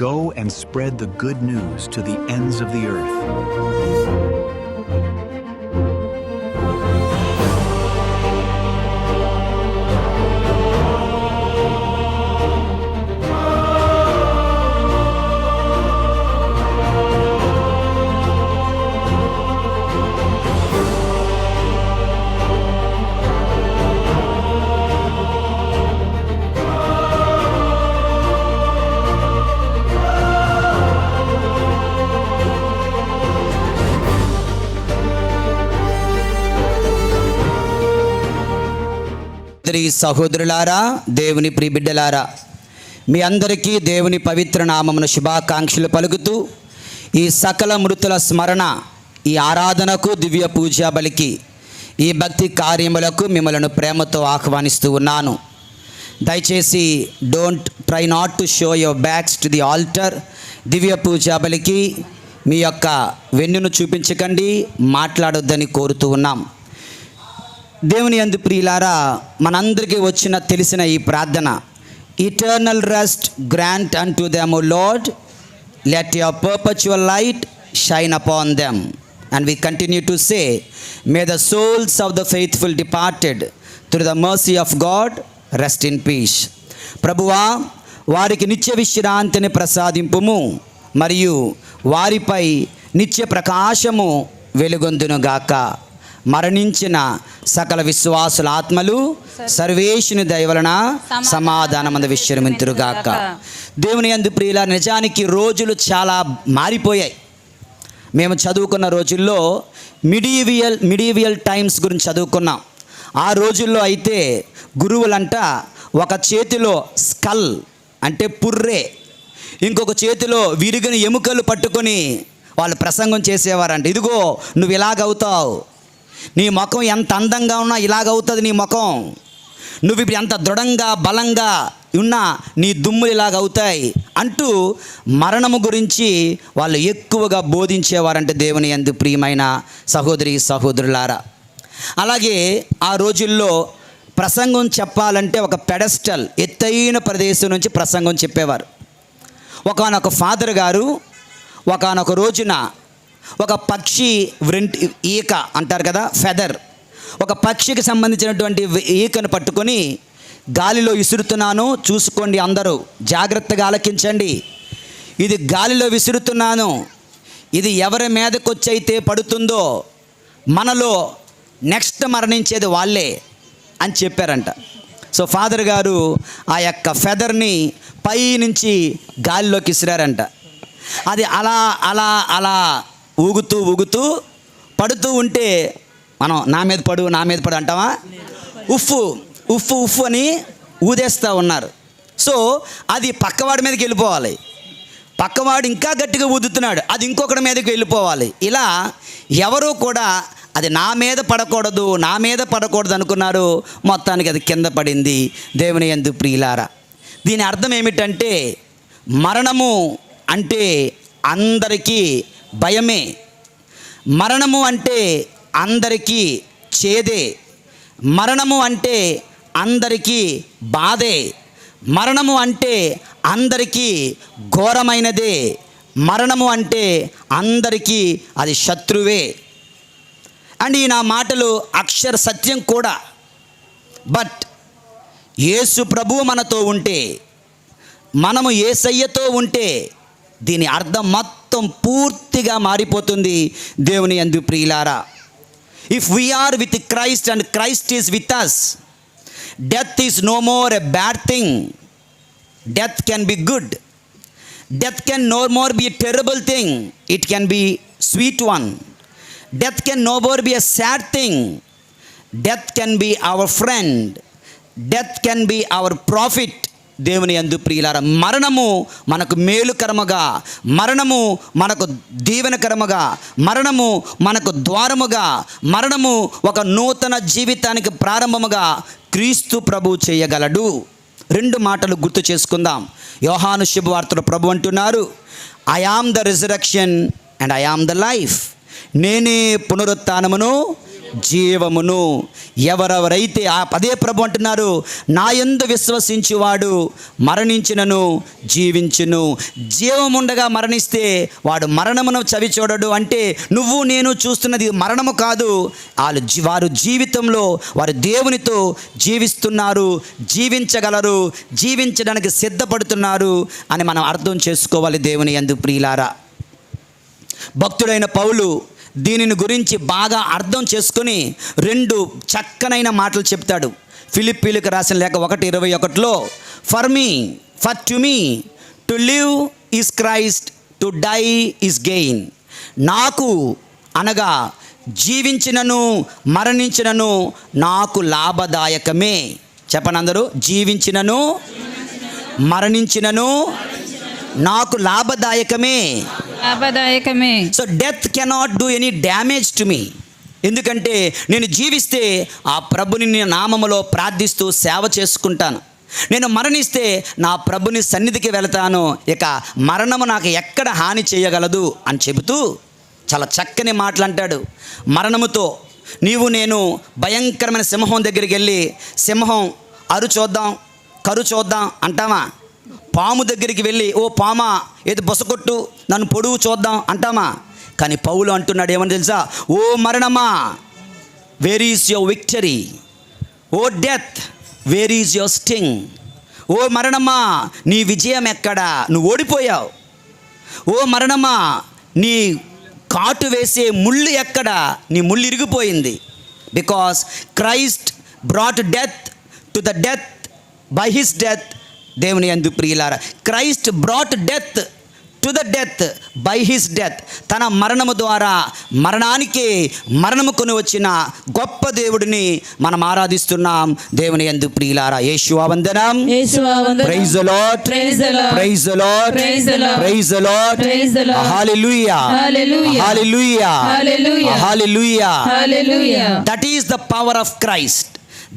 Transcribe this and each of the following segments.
Go and spread the good news to the ends of the earth. సహోదరులారా, దేవుని ప్రియ బిడ్డలారా, మీ అందరికీ దేవుని పవిత్ర నామమున శుభాకాంక్షలు పలుకుతూ ఈ సకల మృతుల స్మరణ, ఈ ఆరాధనకు, దివ్య పూజా బలికి, ఈ భక్తి కార్యములకు మిమ్మలను ప్రేమతో ఆహ్వానిస్తూ ఉన్నాను. దయచేసి try not to show your backs to the altar. దివ్య పూజా బలికి మీ యొక్క వెన్నును చూపించకండి, మాట్లాడొద్దని కోరుతూ ఉన్నాం. దేవుని యందు ప్రియులారా, మనందరికీ తెలిసిన ఈ ప్రార్థన, eternal rest grant unto them O Lord, let your perpetual light shine upon them. And we continue to say, may the souls of the faithful departed through the mercy of God rest in peace. ప్రభువా, వారికి నిత్య విశ్రాంతిని ప్రసాదింపుము, మరియు వారిపై నిత్య ప్రకాశము వెలుగొందునుగాక. మరణించిన సకల విశ్వాసుల ఆత్మలు సర్వేషుని దయ వలన సమాధానమందు విశ్రమింతురుగాక. దేవుని యందు ప్రియుల, నిజానికి రోజులు చాలా మారిపోయాయి. మేము చదువుకున్న రోజుల్లో మిడీవియల్ టైమ్స్ గురించి చదువుకున్నాం. ఆ రోజుల్లో అయితే గురువులంట ఒక చేతిలో స్కల్ అంటే పుర్రే, ఇంకొక చేతిలో విరిగిన ఎముకలు పట్టుకొని వాళ్ళు ప్రసంగం చేసేవారంట. ఇదిగో నువ్వు ఇలాగవుతావు, నీ ముఖం ఎంత అందంగా ఉన్నా ఇలాగవుతుంది నీ ముఖం, నువ్వు ఇప్పుడు ఎంత దృఢంగా బలంగా ఉన్నా నీ దుమ్ములు ఇలాగవుతాయి అంటూ మరణము గురించి వాళ్ళు ఎక్కువగా బోధించేవారంటే దేవుని యందు ప్రియమైన సహోదరి సహోదరులారా. అలాగే ఆ రోజుల్లో ప్రసంగం చెప్పాలంటే ఒక పెడస్టల్, ఎత్తైన ప్రదేశం నుంచి ప్రసంగం చెప్పేవారు. ఒకానొక ఫాదర్ గారు ఒకానొక రోజున ఒక పక్షి ఈక అంటారు కదా, ఫెదర్, ఒక పక్షికి సంబంధించినటువంటి ఈకను పట్టుకొని గాలిలో విసురుతున్నాను, చూసుకోండి అందరూ జాగ్రత్తగా ఆలకించండి. ఇది గాలిలో విసురుతున్నాను, ఇది ఎవరి మీదకి వచ్చైతే పడుతుందో మనలో నెక్స్ట్ మరణించేది వాళ్ళే అని చెప్పారంట. సో ఫాదర్ గారు ఆ యొక్క ఫెదర్ని పై నుంచి గాలిలోకి విసిరారంట. అది అలా అలా అలా ఊగుతూ పడుతూ ఉంటే మనం నా మీద పడు అంటావా, ఉఫ్ఫు ఉఫ్ఫు ఉఫ్ఫు అని ఊదేస్తూ ఉన్నారు. సో అది పక్కవాడి మీదకి వెళ్ళిపోవాలి, పక్కవాడు ఇంకా గట్టిగా ఊదుతున్నాడు, అది ఇంకొకటి మీదకి వెళ్ళిపోవాలి. ఇలా ఎవరూ కూడా అది నా మీద పడకూడదు అనుకున్నారు. మొత్తానికి అది కింద పడింది. దేవుని యందు ప్రియులారా, దీని అర్థం ఏమిటంటే మరణము అంటే అందరికీ భయమే, మరణము అంటే అందరికీ చేదే, మరణము అంటే అందరికీ బాధే, మరణము అంటే అందరికీ ఘోరమైనదే, మరణము అంటే అందరికీ అది శత్రువే. అండ్ ఈ నా మాటలు అక్షర సత్యం కూడా. బట్ యేసు ప్రభువు మనతో ఉంటే, మనము యేసయ్యతో ఉంటే దీని అర్థం మొత్తం పూర్తిగా మారిపోతుంది. దేవుని యందు ప్రియులారా, if we are with Christ and Christ is with us, death is no more a bad thing. Death can be good. Death can no more be a terrible thing. It can be sweet one. Death can no more be a sad thing. Death can be our friend. Death can be our prophet. దేవుని యందు ప్రియులారా, మరణము మనకు మేలుకరముగా, మరణము మనకు దీవెనకరముగా, మరణము మనకు ద్వారముగా, మరణము ఒక నూతన జీవితానికి ప్రారంభముగా క్రీస్తు ప్రభు చేయగలడు. 2 మాటలు గుర్తు చేసుకుందాం. యోహాను శుభవార్తలో ప్రభు అంటున్నారు, I am the resurrection and I am the life. నేనే పునరుత్థానమును జీవమును. ఎవరెవరైతే అదే ప్రభు అంటున్నారు, నా యందు విశ్వసించువాడు మరణించినను జీవించును. జీవముండగా మరణిస్తే వాడు మరణమును చవి చూడడు. అంటే నువ్వు నేను చూస్తున్నది మరణము కాదు, వారు జీవితంలో వారు దేవునితో జీవిస్తున్నారు, జీవించగలరు, జీవించడానికి సిద్ధపడుతున్నారు అని మనం అర్థం చేసుకోవాలి. దేవుని యందు ప్రియులారా, భక్తుడైన పౌలు దీనిని గురించి బాగా అర్థం చేసుకొని 2 చక్కనైన మాటలు చెప్తాడు. ఫిలిప్పీలకు రాసిన లేఖ 1:21లో, for to me to live is Christ, to die is gain. నాకు అనగా జీవించినను మరణించినను నాకు లాభదాయకమే. చెప్పండి అందరూ, జీవించినను మరణించినను నాకు లాభదాయకమే. So death cannot do any damage to me. ఎందుకంటే నేను జీవిస్తే ఆ ప్రభుని నామములో ప్రార్థిస్తూ సేవ చేసుకుంటాను. నేను మరణిస్తే నా ప్రభుని సన్నిధికి వెళతాను. ఇక మరణము నాకు ఎక్కడ హాని చేయగలదు అని చెబుతూ చాలా చక్కని మాటలు అంటాడు. మరణముతో నీవు నేను భయంకరమైన సింహం దగ్గరికి వెళ్ళి సింహం అరు చూద్దాం కరు చూద్దాం అంటామా? పాము దగ్గరికి వెళ్ళి ఓ పామా ఏది బొసకొట్టు నన్ను పొడువు చూద్దాం అంటామా? కానీ పౌలు అంటున్నాడు ఏమని తెలుసా? ఓ మరణమా, where is your victory? O death, where is your sting? ఓ మరణమా, నీ విజయం ఎక్కడా? నువ్వు ఓడిపోయావు. ఓ మరణమా, నీ కాటు వేసే ముళ్ళు ఎక్కడా? నీ ముళ్ళు ఇరిగిపోయింది. Because Christ brought death to the death by his death. దేవుని యందు ప్రియులారా, Christ brought death to the death by his death. తన మరణము ద్వారా మరణానికి మరణము కొని వచ్చిన గొప్ప దేవుడిని మనం ఆరాధిస్తున్నాం. దేవుని యందు ప్రియులారా, యేషువా వందనం. Praise the lord, praise the lord, praise the lord, praise the lord, hallelujah, hallelujah, hallelujah, hallelujah. That is the power of Christ.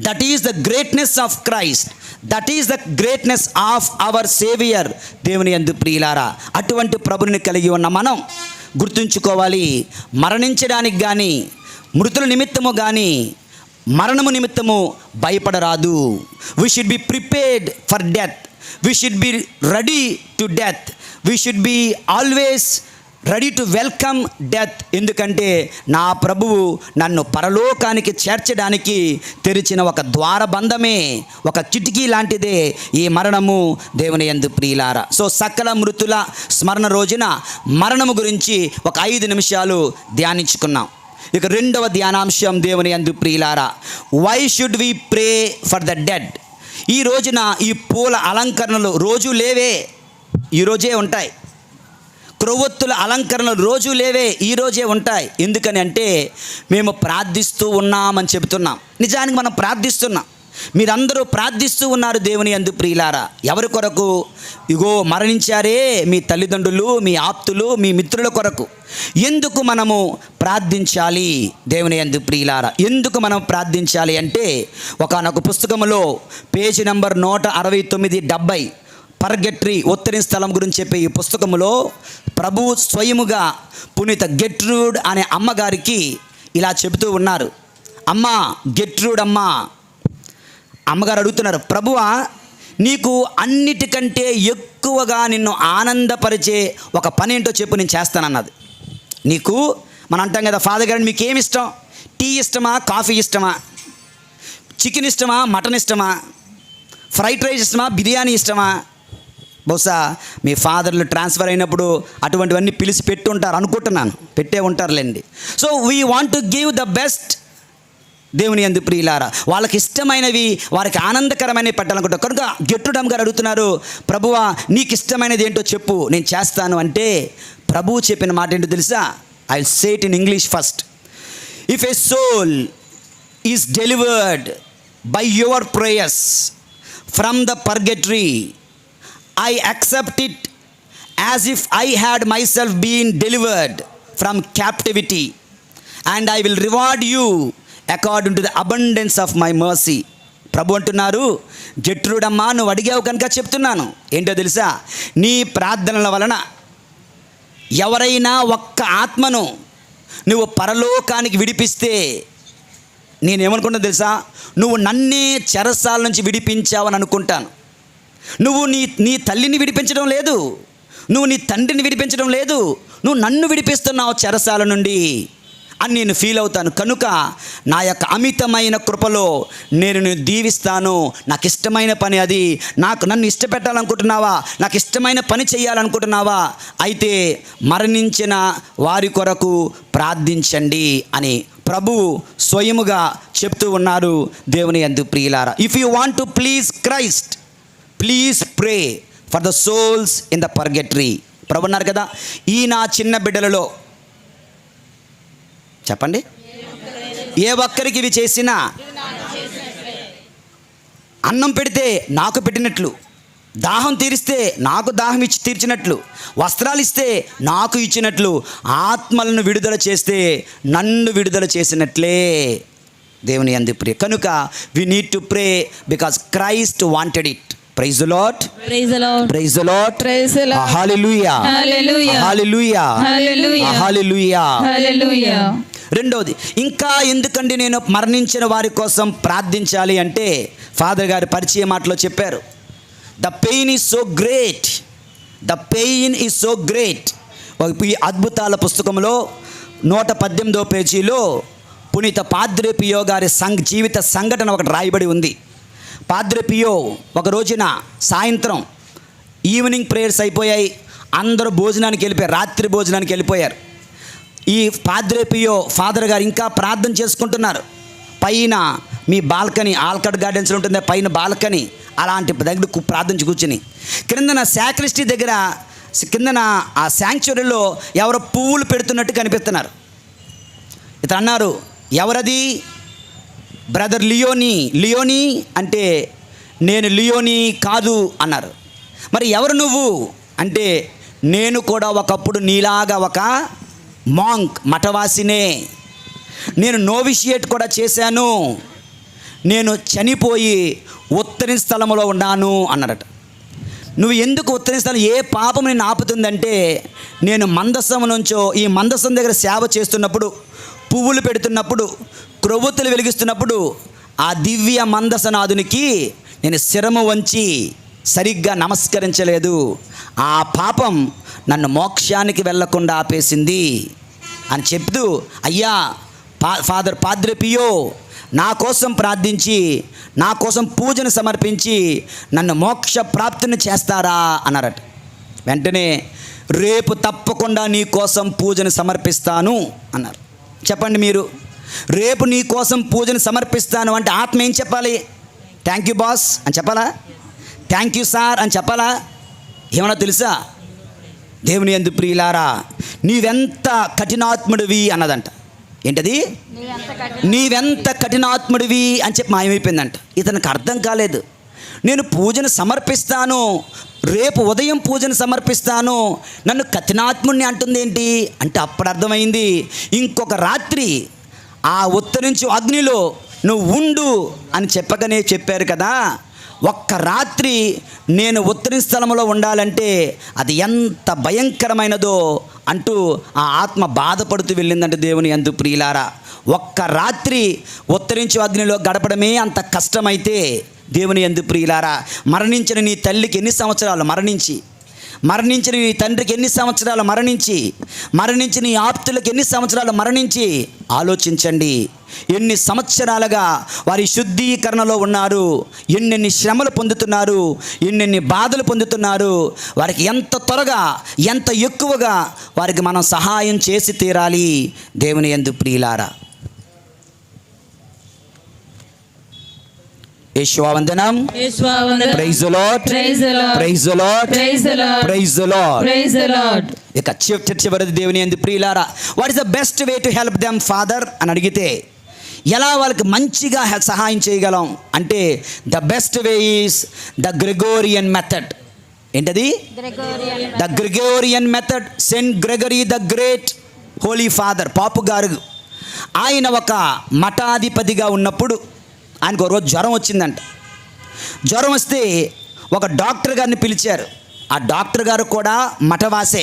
That is the greatness of Christ. That is the greatness of our saviour. దేవుని యందు ప్రియులారా, అటువంటి ప్రభుని కలిగి ఉన్న మనం గుర్తుంచుకోవాలి, మరణించడానికి కానీ మృతుల నిమిత్తము కానీ మరణము నిమిత్తము భయపడరాదు. We should be prepared for death. We should be ready to death. We should be always ready to welcome death. ఎందుకంటే నా ప్రభువు నన్ను పరలోకానికి చేర్చడానికి తెరిచిన ఒక ద్వారబంధమే, ఒక కిటికీ లాంటిదే ఈ మరణము. దేవుని యందు ప్రియులారా, సో సకల మృతుల స్మరణ రోజున మరణము గురించి ఒక 5 నిమిషాలు ధ్యానించుకున్నాం. ఇక 2వ ధ్యానాంశం దేవుని యందు ప్రియులారా, why should we pray for the dead. ఈ రోజున ఈ పూల అలంకరణలు రోజు లేవే, ఈరోజే ఉంటాయి. క్రొవ్వొత్తుల అలంకరణలు రోజు లేవే, ఈరోజే ఉంటాయి. ఎందుకని అంటే మేము ప్రార్థిస్తూ ఉన్నామని చెబుతున్నాం. నిజానికి మనం ప్రార్థిస్తున్నాం. మీరందరూ ప్రార్థిస్తూ ఉన్నారు దేవుని యందు ప్రియులారా. ఎవరి కొరకు? ఇగో మరణించారే మీ తల్లిదండ్రులు, మీ ఆప్తులు, మీ మిత్రుల కొరకు. ఎందుకు మనము ప్రార్థించాలి దేవుని యందు ప్రియులారా? ఎందుకు మనం ప్రార్థించాలి అంటే ఒకానొక పుస్తకంలో పేజీ నంబర్ 169-70 పర్గెట్రీ ఉత్తరీన స్థలం గురించి చెప్పే ఈ పుస్తకంలో ప్రభువు స్వయముగా పునీత గెట్రూడ్ అనే అమ్మగారికి ఇలా చెబుతూ ఉన్నారు. అమ్మా గెట్రూడ్ అమ్మా, అమ్మగారు అడుగుతున్నారు, ప్రభువా నీకు అన్నిటికంటే ఎక్కువగా నిన్ను ఆనందపరిచే ఒక పని ఏంటో చెప్పు, నేను చేస్తానన్నది. నీకు మనం అంటాం కదా, ఫాదర్ గారు మీకు ఏమి ఇష్టం? టీ ఇష్టమా, కాఫీ ఇష్టమా, చికెన్ ఇష్టమా, మటన్ ఇష్టమా, ఫ్రైడ్ రైస్ ఇష్టమా, బిర్యానీ ఇష్టమా? బహుశా మీ ఫాదర్లు ట్రాన్స్ఫర్ అయినప్పుడు అటువంటివన్నీ పిలిచి పెట్టి ఉంటారు అనుకుంటున్నాను, పెట్టే ఉంటారులేండి. So we want to give the best. దేవుని యందు ప్రియులారా, వాళ్ళకి ఇష్టమైనవి, వారికి ఆనందకరమైనవి పెట్టాలనుకుంటారు. కనుక గెట్టుడమ్ గారు అడుగుతున్నారు, ప్రభువా నీకు ఇష్టమైనది ఏంటో చెప్పు, నేను చేస్తాను అంటే ప్రభువు చెప్పిన మాట ఏంటో తెలుసా? I will say it in English first. If a soul is delivered by your prayers from the purgatory, I accept it as if I had myself been delivered from captivity, and I will reward you according to the abundance of my mercy. ప్రభు అంటున్నారు, గెట్రుడమ్మా నువ్వు అడిగావు కనుక చెప్తున్నాను. ఏంటో తెలుసా? నీ ప్రార్థనల వలన ఎవరైనా ఒక్క ఆత్మను నువ్వు పరలోకానికి విడిపిస్తే నేనేమనుకున్నా తెలుసా, నువ్వు నన్నే చెరసాల నుంచి విడిపించావని అనుకుంటాను. నువ్వు నీ తల్లిని విడిపించడం లేదు, నువ్వు నీ తండ్రిని విడిపించడం లేదు, నువ్వు నన్ను విడిపిస్తున్నావు చెరసాల నుండి అని నేను ఫీల్ అవుతాను. కనుక నా యొక్క అమితమైన కృపలో నేను దీవిస్తాను. నాకు ఇష్టమైన పని అది. నన్ను ఇష్టపెట్టాలనుకుంటున్నావా? నాకు ఇష్టమైన పని చేయాలనుకుంటున్నావా? అయితే మరణించిన వారి కొరకు ప్రార్థించండి అని ప్రభువు స్వయముగా చెప్తూ ఉన్నారు. దేవుని యందు ప్రియులారా, if you want to please Christ, please pray for the souls in the purgatory. ప్రభు అన్నారు కదా, ఈ నా చిన్న బిడ్డలలో చెప్పండి, ఏ ఒక్కరికి ఇవి చేసినా అన్నం పెడితే నాకు పెట్టినట్లు, దాహం తీరిస్తే నాకు దాహం తీర్చినట్లు, వస్త్రాలు ఇస్తే నాకు ఇచ్చినట్లు, ఆత్మలను విడుదల చేస్తే నన్ను విడుదల చేసినట్లే. దేవుని యందు ప్రియ. కనుక we need to pray because Christ wanted it. Praise the lord, praise the lord, praise the lord, praise the lord, hallelujah, hallelujah, hallelujah, hallelujah, hallelujah, hallelujah. రెండవది, ఇంకా ఎందుకండి నేను మరణించిన వారి కోసం ప్రార్థించాలి అంటే ఫాదర్ గారి పరిచయ మాటలో చెప్పారు. The pain is so great, the pain is so great. ఈ అద్భుతాల పుస్తకంలో 118వ పేజీలో పునీత పాద్రే పియో గారి జీవిత సంఘటన ఒకటి రాయబడి ఉంది. పాద్రే పియో ఒక రోజున సాయంత్రం ఈవినింగ్ ప్రేయర్స్ అయిపోయాయి, అందరూ భోజనానికి వెళ్ళిపోయారు, రాత్రి భోజనానికి వెళ్ళిపోయారు. ఈ పాద్రే పియో ఫాదర్ గారు ఇంకా ప్రార్థన చేసుకుంటున్నారు. పైన మీ బాల్కనీ, ఆల్కట్ గార్డెన్స్లో ఉంటుంది పైన బాల్కనీ, అలాంటి దగ్గర ప్రార్థించి కూర్చుని క్రిందన సాక్రిస్టీ దగ్గర కిందన ఆ శాంక్చురీలో ఎవరో పువ్వులు పెడుతున్నట్టు కనిపిస్తున్నారు. ఇతను అన్నారు, ఎవరది? బ్రదర్ లియోనీ అంటే నేను లియోనీ కాదు అన్నారు. మరి ఎవరు నువ్వు అంటే, నేను కూడా ఒకప్పుడు నీలాగా ఒక మాంక్, మఠవాసినే. నేను నోవిషియేట్ కూడా చేశాను, నేను చనిపోయి ఉత్తరి స్థలంలో ఉన్నాను అన్నారట. నువ్వు ఎందుకు ఉత్తరి స్థలం, ఏ పాపం నేను ఆపుతుందంటే, నేను మందసం నుంచో ఈ మందసం దగ్గర సేవ చేస్తున్నప్పుడు, పువ్వులు పెడుతున్నప్పుడు, క్రొవ్వొత్తులు వెలిగిస్తున్నప్పుడు ఆ దివ్య మందసనాథునికి నేను శిరము వంచి సరిగ్గా నమస్కరించలేదు. ఆ పాపం నన్ను మోక్షానికి వెళ్లకుండా ఆపేసింది అని చెప్తూ, అయ్యా ఫాదర్ పాద్రే పియో నా కోసం ప్రార్థించి, నా కోసం పూజను సమర్పించి నన్ను మోక్ష ప్రాప్తిని చేస్తారా అన్నారట. వెంటనే, రేపు తప్పకుండా నీ కోసం పూజను సమర్పిస్తాను అన్నారు. చెప్పండి మీరు, రేపు నీ కోసం పూజను సమర్పిస్తాను అంటే ఆత్మ ఏం చెప్పాలి? థ్యాంక్ యూ బాస్ అని చెప్పాలా? థ్యాంక్ యూ సార్ అని చెప్పాలా? ఏమన్నా తెలుసా? దేవుని యందు ప్రియులారా, నీవెంత కఠినాత్ముడివి అన్నదంట. ఏంటది? నీవెంత కఠినాత్ముడివి అని చెప్పి మాయమైపోయిందంట. ఇతనికి అర్థం కాలేదు. నేను పూజను సమర్పిస్తాను, రేపు ఉదయం పూజను సమర్పిస్తాను, నన్ను కఠినాత్ముడిని అంటుంది ఏంటి అంటే అప్పుడు అర్థమైంది, ఇంకొక రాత్రి ఆ ఉత్తరించు అగ్నిలో నువ్వు ఉండు అని చెప్పగానే చెప్పారు కదా. ఒక్క రాత్రి నేను ఉత్తరి స్థలంలో ఉండాలంటే అది ఎంత భయంకరమైనదో అంటూ ఆ ఆత్మ బాధపడుతూ వెళ్ళిందంటే దేవుని యందు ప్రియులారా, ఒక్క రాత్రి ఉత్తరించు అగ్నిలో గడపడమే అంత కష్టమైతే దేవుని యందు ప్రియులారా, మరణించిన నీ తల్లికి ఎన్ని సంవత్సరాలు మరణించిన నీ తండ్రికి ఎన్ని సంవత్సరాలు మరణించిన నీ ఆప్తులకు ఎన్ని సంవత్సరాలు మరణించి ఆలోచించండి. ఎన్ని సంవత్సరాలుగా వారి శుద్ధీకరణలో ఉన్నారు, ఎన్నెన్ని శ్రమలు పొందుతున్నారు, ఎన్నెన్ని బాధలు పొందుతున్నారు. వారికి ఎంత త్వరగా ఎంత ఎక్కువగా వారికి మనం సహాయం చేసి తీరాలి. దేవుని యందు ప్రియులారా, యేసువందనం. Praise the lord, praise the lord, praise the lord, praise the lord, praise the lord, praise the lord. ఇక చివరిది దేవుని యందు ప్రియులారా, what is the best way to help them father అని అడిగితే, ఎలా వాళ్ళకి మంచిగా సహాయం చేయగలం అంటే, the best way is the Gregorian method. ఏంటది? The Gregorian method. Saint Gregory the great holy father, pope గారు, ఆయన ఒక మఠాధిపతిగా ఉన్నప్పుడు ఆయనకు ఒక రోజు జ్వరం వచ్చిందంట. జ్వరం వస్తే ఒక డాక్టర్ గారిని పిలిచారు. ఆ డాక్టర్ గారు కూడా మఠవాసే.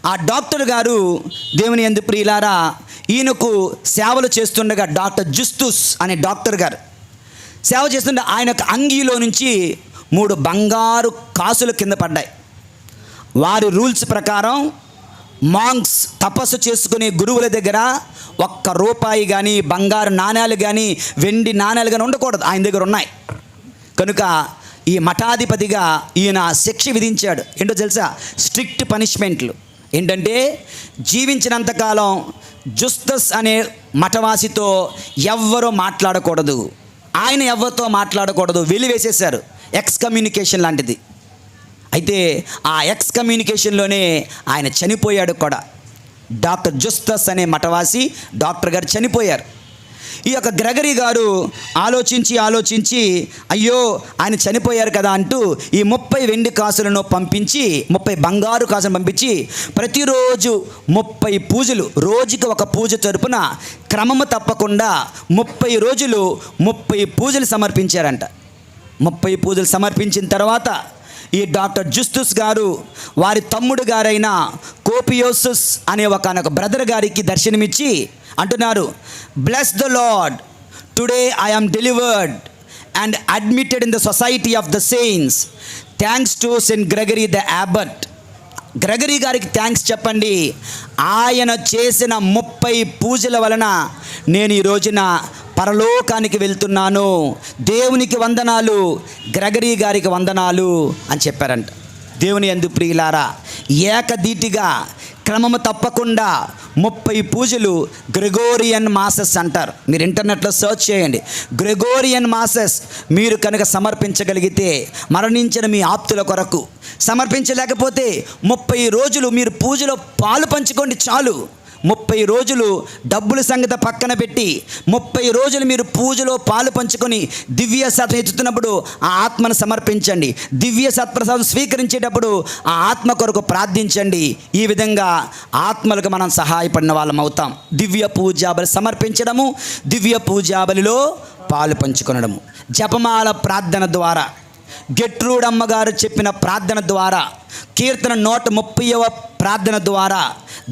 ఆ డాక్టర్ గారు దేవుని యందు ప్రియులారా ఈయనకు సేవలు చేస్తుండగా డాక్టర్ జుస్తస్ అనే డాక్టర్ గారు సేవ చేస్తుంటే ఆయన యొక్క అంగీలో నుంచి 3 బంగారు కాసులు కింద పడ్డాయి. వారి రూల్స్ ప్రకారం మాంక్స్ తపస్సు చేసుకునే గురువుల దగ్గర ₹1 కానీ బంగారు నాణ్యాలు కానీ వెండి నాణ్యాలు కానీ ఉండకూడదు. ఆయన దగ్గర ఉన్నాయి కనుక ఈ మఠాధిపతిగా ఈయన శిక్ష విధించాడు. ఏంటో తెలుసా? స్ట్రిక్ట్ పనిష్మెంట్లు. ఏంటంటే జీవించినంతకాలం జుస్తస్ అనే మఠవాసితో ఎవ్వరూ మాట్లాడకూడదు, ఆయన ఎవరితో మాట్లాడకూడదు, వెలివేసేశారు. ఎక్స్కమ్యూనికేషన్ లాంటిది. అయితే ఆ ఎక్స్కమ్యూనికేషన్లోనే ఆయన చనిపోయాడు కూడా. డాక్టర్ జుస్తస్ అనే మఠవాసి డాక్టర్ గారు చనిపోయారు. ఈ యొక్క గ్రెగరీ గారు ఆలోచించి అయ్యో ఆయన చనిపోయారు కదా అంటూ ఈ 30 వెండి కాసులను పంపించి 30 బంగారు కాసులను పంపించి ప్రతిరోజు 30 పూజలు, రోజుకి ఒక పూజ తరపున క్రమము తప్పకుండా 30 రోజులు 30 పూజలు సమర్పించారంట. 30 పూజలు సమర్పించిన తర్వాత ఈ డాక్టర్ జుస్తస్ గారు వారి తమ్ముడు గారైన కోపియోసస్ అనే ఒక బ్రదర్ గారికి దర్శనమిచ్చి అంటున్నారు, bless the Lord, today I am delivered and admitted in the society of the saints, thanks to Saint Gregory the Abbot. Gregory గారికి థ్యాంక్స్ చెప్పండి. ఆయన చేసిన 30 పూజల వలన నేను ఈ రోజున పరలోకానికి వెళ్తున్నాను, దేవునికి వందనాలు, గ్రెగరీ గారికి వందనాలు అని చెప్పారంట. దేవుని యందు ప్రియులారా, ఏకధీటిగా క్రమము తప్పకుండా 30 పూజలు గ్రెగోరియన్ మాసెస్ అంటారు. మీరు ఇంటర్నెట్లో సర్చ్ చేయండి. గ్రెగోరియన్ మాసెస్ మీరు కనుక సమర్పించగలిగితే మరణించిన మీ ఆప్తుల కొరకు, సమర్పించలేకపోతే 30 రోజులు మీరు పూజలో పాలు పంచుకోండి చాలు. 30 రోజులు డబ్బుల సంగతి పక్కన పెట్టి 30 రోజులు మీరు పూజలో పాలు పంచుకొని దివ్య సత్వం ఎత్తుతున్నప్పుడు ఆ ఆత్మను సమర్పించండి. దివ్య సత్ప్రసాదం స్వీకరించేటప్పుడు ఆ ఆత్మ కొరకు ప్రార్థించండి. ఈ విధంగా ఆత్మలకు మనం సహాయపడిన వాళ్ళం అవుతాం. దివ్య పూజాబలి సమర్పించడము, దివ్య పూజాబలిలో పాలు పంచుకొనడము, జపమాల ప్రార్థన ద్వారా, గెట్రూడమ్మ గారు చెప్పిన ప్రార్థన ద్వారా, కీర్తన 130వ ప్రార్థన ద్వారా,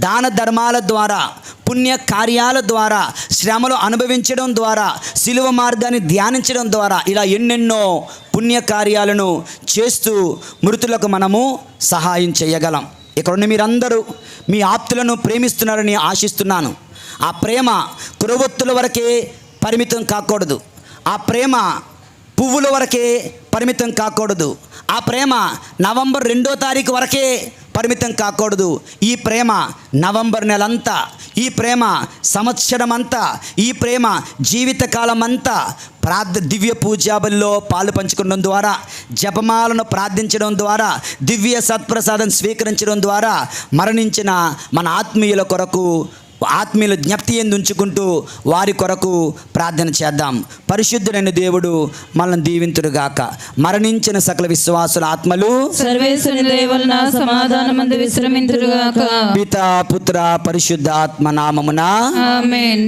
దాన ధర్మాల ద్వారా, పుణ్య కార్యాల ద్వారా, శ్రమలు అనుభవించడం ద్వారా, శిలువ మార్గాన్ని ధ్యానించడం ద్వారా, ఇలా ఎన్నెన్నో పుణ్య కార్యాలను చేస్తూ మృతులకు మనము సహాయం చేయగలం. ఇక్కడున్న మీరందరూ మీ ఆప్తులను ప్రేమిస్తున్నారని ఆశిస్తున్నాను. ఆ ప్రేమ కురవొత్తుల వరకే పరిమితం కాకూడదు. ఆ ప్రేమ పువ్వుల వరకే పరిమితం కాకూడదు. ఆ ప్రేమ నవంబర్ 2వ తారీఖు వరకే పరిమితం కాకూడదు. ఈ ప్రేమ నవంబర్ నెలంతా, ఈ ప్రేమ సంవత్సరం అంతా, ఈ ప్రేమ జీవితకాలం అంతా దివ్య పూజాబలిలో పాలు పంచుకోవడం ద్వారా, జపమాలను ప్రార్థించడం ద్వారా, దివ్య సత్ప్రసాదం స్వీకరించడం ద్వారా మరణించిన మన ఆత్మీయుల కొరకు, ఆత్మీయుల జ్ఞప్తి ఎందు ఉంచుకుంటూ వారి కొరకు ప్రార్థన చేద్దాం. పరిశుద్ధుడైన దేవుడు మనల్ని దీవింతుడుగాక. మరణించిన సకల విశ్వాసుల ఆత్మలు సర్వేశ్వరుని దయ వలన సమాధానమందు విశ్రమింతురుగాక. పితా పుత్ర పరిశుద్ధాత్మ నామమున ఆమేన్.